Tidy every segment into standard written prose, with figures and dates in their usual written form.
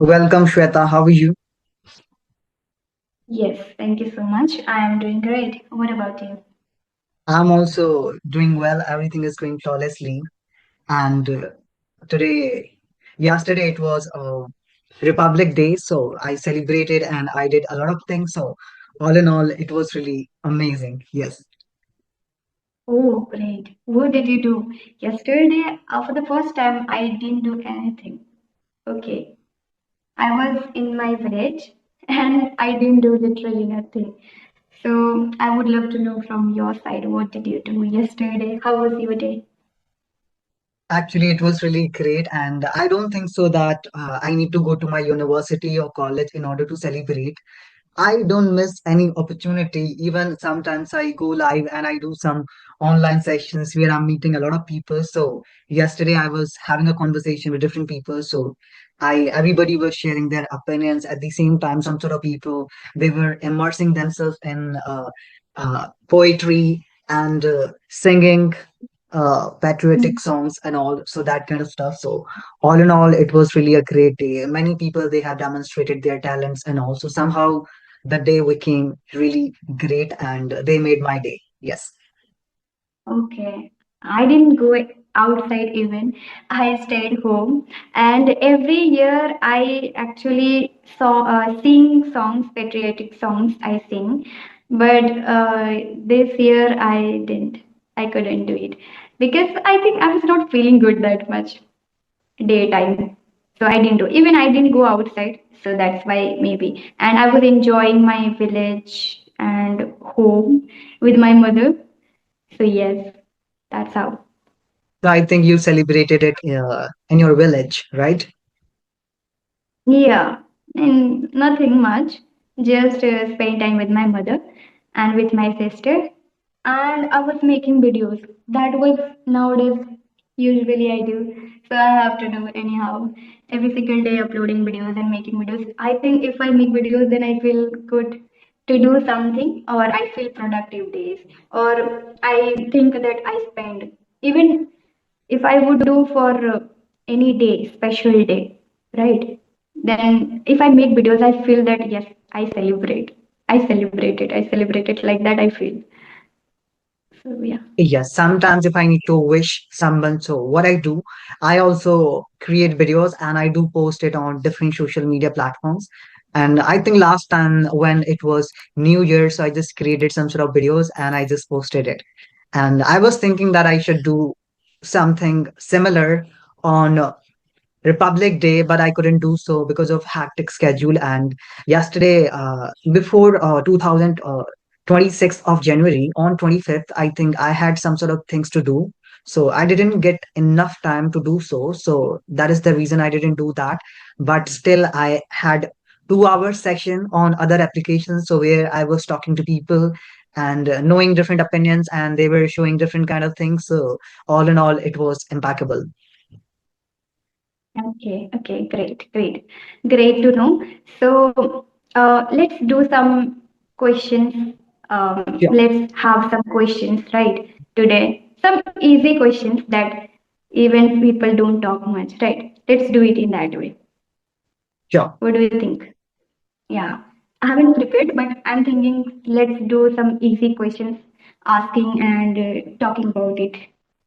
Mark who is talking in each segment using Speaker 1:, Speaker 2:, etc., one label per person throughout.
Speaker 1: Welcome, Sweta. How are you?
Speaker 2: Yes, thank you so much. I am doing great. What about you?
Speaker 1: I'm also doing well. Everything is going flawlessly. And yesterday, it was Republic Day, so I celebrated and I did a lot of things. So, all in all, it was really amazing. Yes.
Speaker 2: Oh, great. What did you do? Yesterday, for the first time, I didn't do anything. Okay. I was in my village and I didn't do literally nothing. So I would love to know from your side, what did you do yesterday? How was your day?
Speaker 1: Actually, it was really great, and I don't think so that I need to go to my university or college in order to celebrate. I don't miss any opportunity. Even sometimes I go live and I do some online sessions where I'm meeting a lot of people. So yesterday I was having a conversation with different people. So I everybody was sharing their opinions at the same time. Some sort of people they were immersing themselves in poetry and singing patriotic songs and all. So that kind of stuff. So all in all, it was really a great day. Many people they have demonstrated their talents and also somehow the day became really great and they made my day. Yes.
Speaker 2: Okay. I didn't go outside even. I stayed home. And every year I actually sing songs, patriotic songs I sing. But this year I didn't. I couldn't do it. Because I think I was not feeling good that much daytime. So I didn't do. Even I didn't go outside. So that's why maybe. And I was enjoying my village and home with my mother. So yes, that's how.
Speaker 1: So I think you celebrated it in your village, right?
Speaker 2: Yeah, and nothing much. Just spend time with my mother and with my sister. And I was making videos. That was nowadays usually I do. So I have to do anyhow. Every single day uploading videos and making videos. I think if I make videos, then I feel good to do something, or I feel productive days, or I think that I spend even if I would do for any day, special day, right? Then if I make videos, I feel that yes, I celebrate. I celebrate it. I celebrate it like that. I feel. So yeah.
Speaker 1: Yes, sometimes if I need to wish someone, so what I do, I also create videos and I do post it on different social media platforms. And I think last time when it was New Year, so I just created some sort of videos and I just posted it. And I was thinking that I should do something similar on Republic Day, but I couldn't do so because of hectic schedule. And yesterday, before 2026 of January, on 25th, I think I had some sort of things to do. So I didn't get enough time to do so. So that is the reason I didn't do that. But still, I had 2 hours session on other applications. So where I was talking to people and knowing different opinions, and they were showing different kind of things. So all in all, it was impeccable.
Speaker 2: Okay. Okay. Great. Great. Great to know. So let's do some questions.
Speaker 1: Sure.
Speaker 2: Let's have some questions right today. Some easy questions that even people don't talk much, right? Let's do it in that way.
Speaker 1: Sure.
Speaker 2: What do you think? Yeah, I haven't prepared, but I'm thinking let's do some easy questions, asking and talking about it.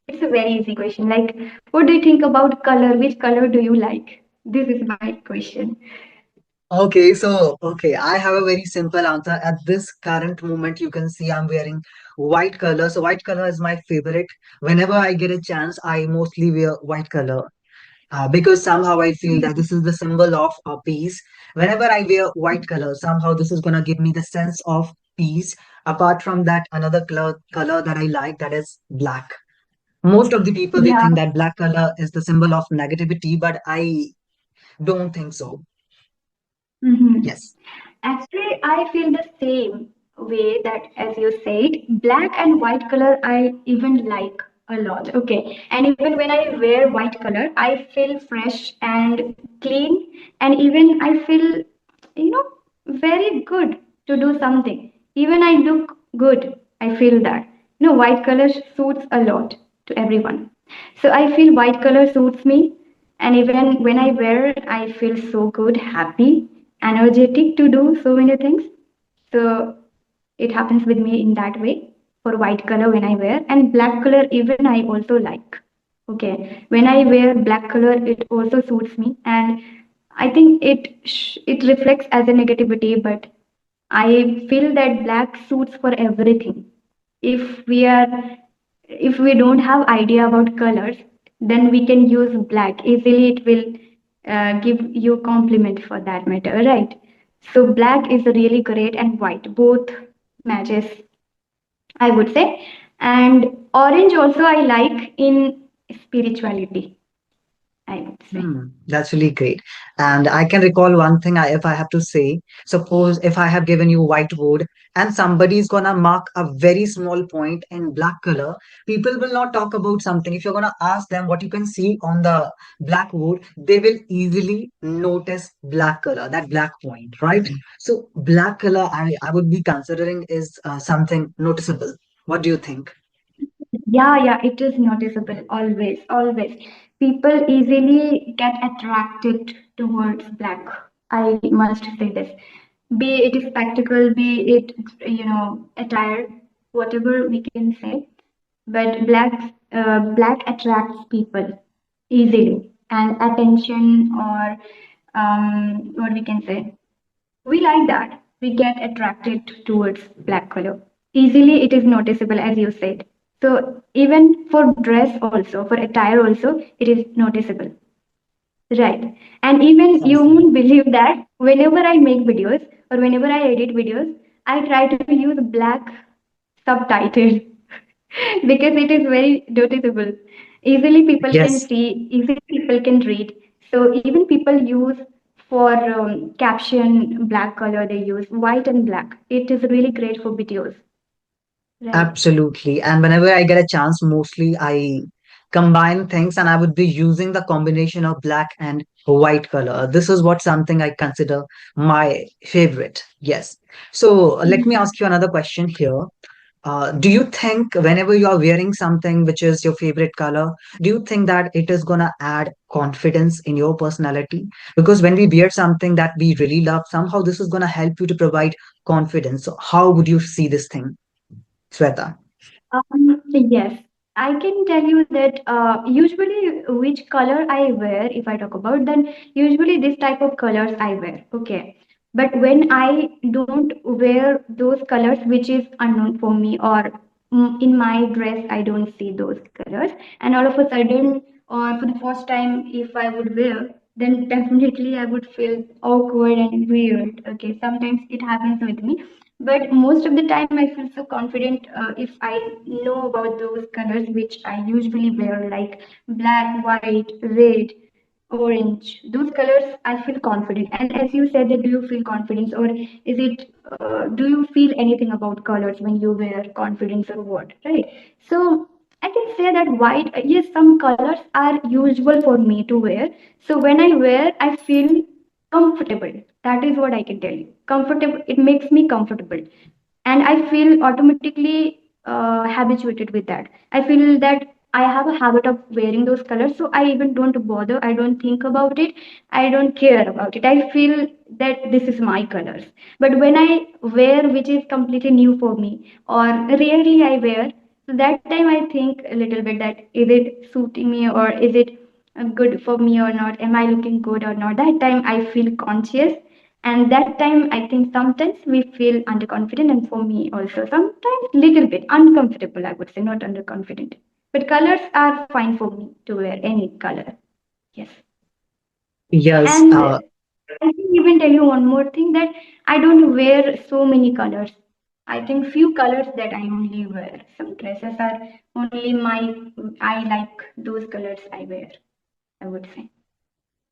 Speaker 2: It's a very easy question. Like, what do you think about color? Which color do you like? This is my question.
Speaker 1: Okay, I have a very simple answer. At this current moment, you can see I'm wearing white color. So white color is my favorite. Whenever I get a chance, I mostly wear white color because somehow I feel that this is the symbol of peace. Whenever I wear white color, somehow this is gonna give me the sense of peace. Apart from that, another color that I like that is black. Most of the people they
Speaker 2: Yeah.
Speaker 1: think that black color is the symbol of negativity, but I don't think so.
Speaker 2: Mm-hmm.
Speaker 1: Yes.
Speaker 2: Actually, I feel the same way that as you said, black and white color I even like a lot. Okay. And even when I wear white color, I feel fresh and clean. And even I feel, you know, very good to do something. Even I look good. I feel that. White color suits a lot to everyone. So I feel white color suits me. And even when I wear, I feel so good, happy, energetic to do so many things. So it happens with me in that way for white color when I wear, and black color even I also like. Okay, when I wear black color, it also suits me, and I think it reflects as a negativity, but I feel that black suits for everything. If we are, if we don't have idea about colors, then we can use black easily. It will give you compliment for that matter, right? So black is really great, and white both matches, I would say. And orange also I like in spirituality, I would say.
Speaker 1: That's really great. And I can recall one thing if I have to say, suppose if I have given you whiteboard and somebody's gonna mark a very small point in black color, people will not talk about something. If you're gonna ask them what you can see on the blackboard, they will easily notice black color, that black point, right? So black color, I would be considering is something noticeable. What do you think?
Speaker 2: Yeah, it is noticeable always, always. People easily get attracted towards black. I must say this. Be it spectacle, be it, attire, whatever we can say. But black attracts people easily, and attention, or what we can say, we like that. We get attracted towards black color. Easily, it is noticeable, as you said. So, even for dress, also, for attire, also, it is noticeable. Right. And even you
Speaker 1: Precisely.
Speaker 2: won't believe that whenever I make videos or whenever I edit videos, I try to use black subtitle because it is very noticeable. Easily people can
Speaker 1: Yes.
Speaker 2: see, easily people can read. So even people use for caption black color, they use white and black. It is really great for videos, right?
Speaker 1: Absolutely. And whenever I get a chance, mostly I combine things and I would be using the combination of black and white color. This is what something I consider my favorite. Yes. So let me ask you another question here. Do you think whenever you are wearing something which is your favorite color, do you think that it is going to add confidence in your personality? Because when we wear something that we really love, somehow this is going to help you to provide confidence. So how would you see this thing, Sweta?
Speaker 2: Yes, I can tell you that usually which color I wear, if I talk about, then usually this type of colors I wear. Okay. But when I don't wear those colors, which is unknown for me, or in my dress, I don't see those colors, and all of a sudden, or for the first time, if I would wear, then definitely I would feel awkward and weird. Okay. Sometimes it happens with me, but most of the time I feel so confident if I know about those colors which I usually wear, like black, white, red, orange. Those colors I feel confident. And as you said, that do you feel confidence, or is it do you feel anything about colors when you wear confidence or what, right? So I can say that white, yes, some colors are usual for me to wear. So when I wear, I feel comfortable. That is what I can tell you. Comfortable, it makes me comfortable, and I feel automatically habituated with that. I feel that I have a habit of wearing those colors, so I even don't bother, I don't think about it, I don't care about it. I feel that this is my colors. But when I wear which is completely new for me, or rarely I wear, so that time I think a little bit that is it suiting me, or is it good for me or not, am I looking good or not. That time I feel conscious, and that time I think sometimes we feel underconfident, and for me also sometimes little bit uncomfortable, I would say, not underconfident. But colors are fine for me to wear any color. Yes.
Speaker 1: Yes,
Speaker 2: And I can even tell you one more thing, that I don't wear so many colors. I think few colors that I only wear. Some dresses are only my, I like those colors I wear, I would say.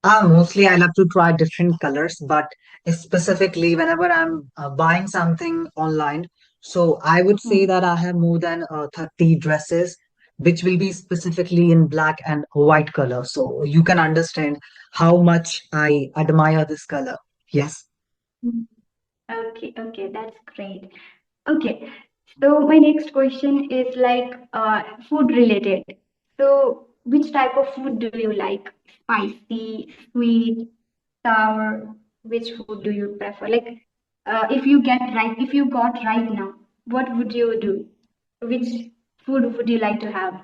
Speaker 1: mostly I love to try different colors, but specifically whenever I'm buying something online, so I would say
Speaker 2: Hmm.
Speaker 1: that I have more than 30 dresses, which will be specifically in black and white color. So you can understand how much I admire this color. Yes.
Speaker 2: Okay, that's great. Okay, so my next question is like food related. So which type of food do you like? Spicy, sweet, sour? Which food do you prefer? Like, if you got right now, what would you do? Which food would you like to have?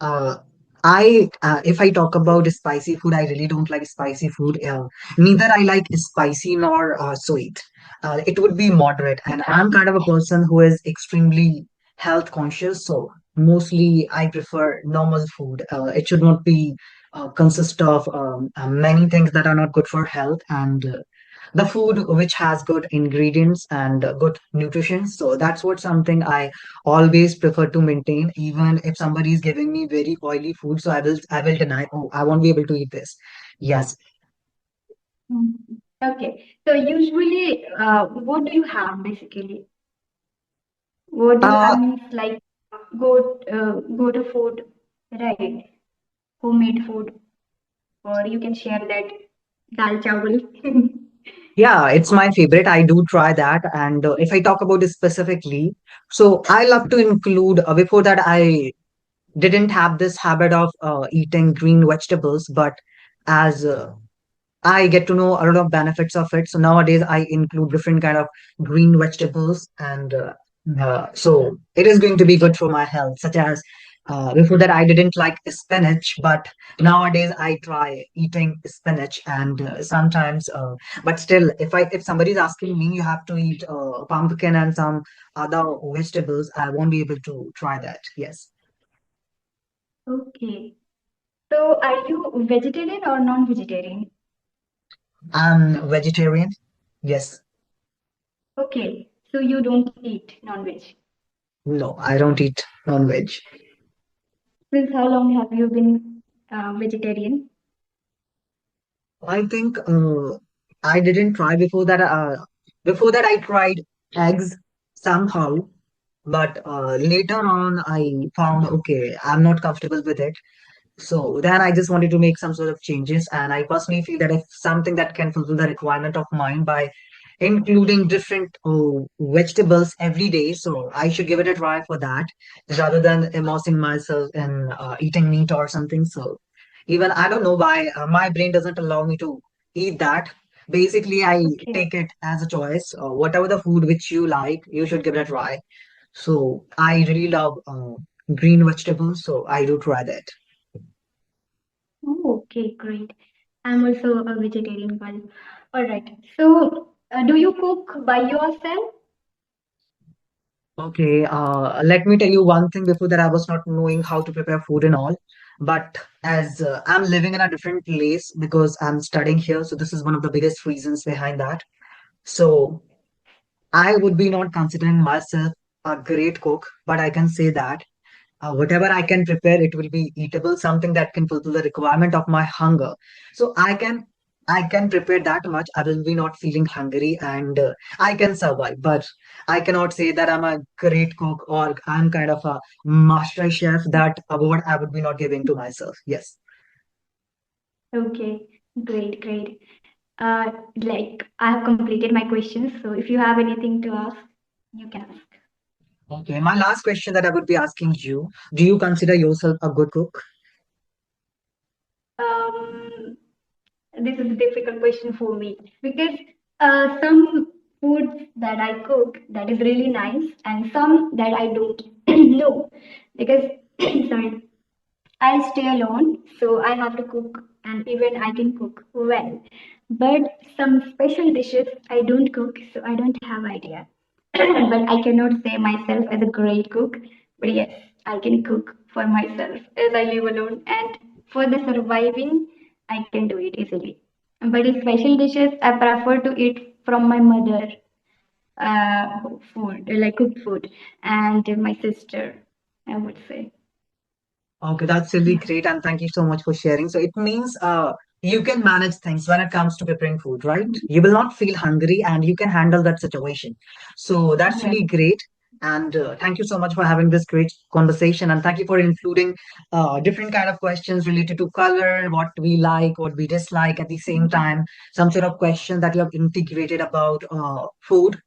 Speaker 1: Uh, if I talk about spicy food, I really don't like spicy food. Neither I like spicy nor sweet. It would be moderate, and I'm kind of a person who is extremely health conscious. So mostly I prefer normal food. It should not be consist of many things that are not good for health, and the food which has good ingredients and good nutrition. So that's what something I always prefer to maintain, even if somebody is giving me very oily food. So I will deny, oh, I won't be able to eat this. Yes.
Speaker 2: Mhm. Okay, so usually, what do you have basically? What do you
Speaker 1: Uh,
Speaker 2: have means like go to food, right? Homemade food, or you can share that dal chawal.
Speaker 1: yeah, it's my favorite. I do try that. And if I talk about it specifically, so I love to include, before that, I didn't have this habit of eating green vegetables, but as I get to know a lot of benefits of it. So nowadays I include different kind of green vegetables, and so it is going to be good for my health. Such as before that I didn't like spinach, but nowadays I try eating spinach, and sometimes, but still, if somebody is asking me, you have to eat pumpkin and some other vegetables, I won't be able to try that. Yes,
Speaker 2: Okay, so are you vegetarian or non-vegetarian?
Speaker 1: I'm vegetarian. Yes,
Speaker 2: Okay, so you don't eat non-veg.
Speaker 1: no, I don't eat non-veg.
Speaker 2: Since how long have you been vegetarian?
Speaker 1: I think I didn't try before that. Before that, I tried eggs somehow, but later on, I found okay, I'm not comfortable with it. So then I just wanted to make some sort of changes, and I personally feel that if something that can fulfill the requirement of mine by including different vegetables every day, so I should give it a try for that rather than immersing myself in eating meat or something. So even I don't know why my brain doesn't allow me to eat that. Basically, I
Speaker 2: Okay.
Speaker 1: take it as a choice. Whatever the food which you like, you should give it a try. So I really love green vegetables, so I do try that.
Speaker 2: Oh, okay, great. I'm also a vegetarian girl. All right. So, do you cook by yourself?
Speaker 1: Okay, let me tell you one thing. Before that, I was not knowing how to prepare food and all. But as I'm living in a different place because I'm studying here, so this is one of the biggest reasons behind that. So I would be not considering myself a great cook, but I can say that whatever I can prepare, it will be eatable, something that can fulfill the requirement of my hunger. So I can prepare that much. I will be not feeling hungry, and I can survive. But I cannot say that I'm a great cook or I'm kind of a master chef. That award I would be not giving to myself. Yes.
Speaker 2: Okay, great, great. Like I have completed my questions, so if you have anything to ask, you can ask.
Speaker 1: Okay. My last question that I would be asking you: do you consider yourself a good cook?
Speaker 2: Um, this is a difficult question for me because some foods that I cook that is really nice, and some that I don't know because sorry, I stay alone, so I have to cook, and even I can cook well. But some special dishes I don't cook, so I don't have idea. But I cannot say myself as a great cook. But yes, I can cook for myself as I live alone, and for the surviving, I can do it easily. But in special dishes, I prefer to eat from my mother, food, like cooked food, and my sister, I would say.
Speaker 1: Okay, that's really great, and thank you so much for sharing. So it means you can manage things when it comes to preparing food, right? You will not feel hungry, and you can handle that situation. So that's
Speaker 2: Yes.
Speaker 1: really great, and thank you so much for having this great conversation, and thank you for including different kind of questions related to color, what we like, what we dislike. At the same time, some sort of question that you have integrated about food.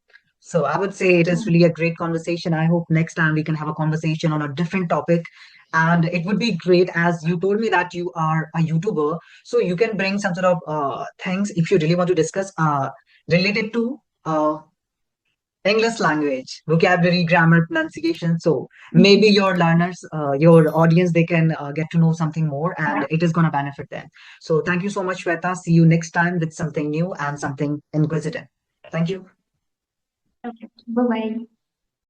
Speaker 1: So I would say it is really a great conversation. I hope next time we can have a conversation on a different topic And it would be great, as you told me that you are a YouTuber, so you can bring some sort of things if you really want to discuss related to English language, vocabulary, grammar, pronunciation. So maybe your learners, your audience, they can get to know something more, and it is going to benefit them. So thank you so much, Shweta. See you next time with something new and something inquisitive. Thank you.
Speaker 2: Okay. Bye bye.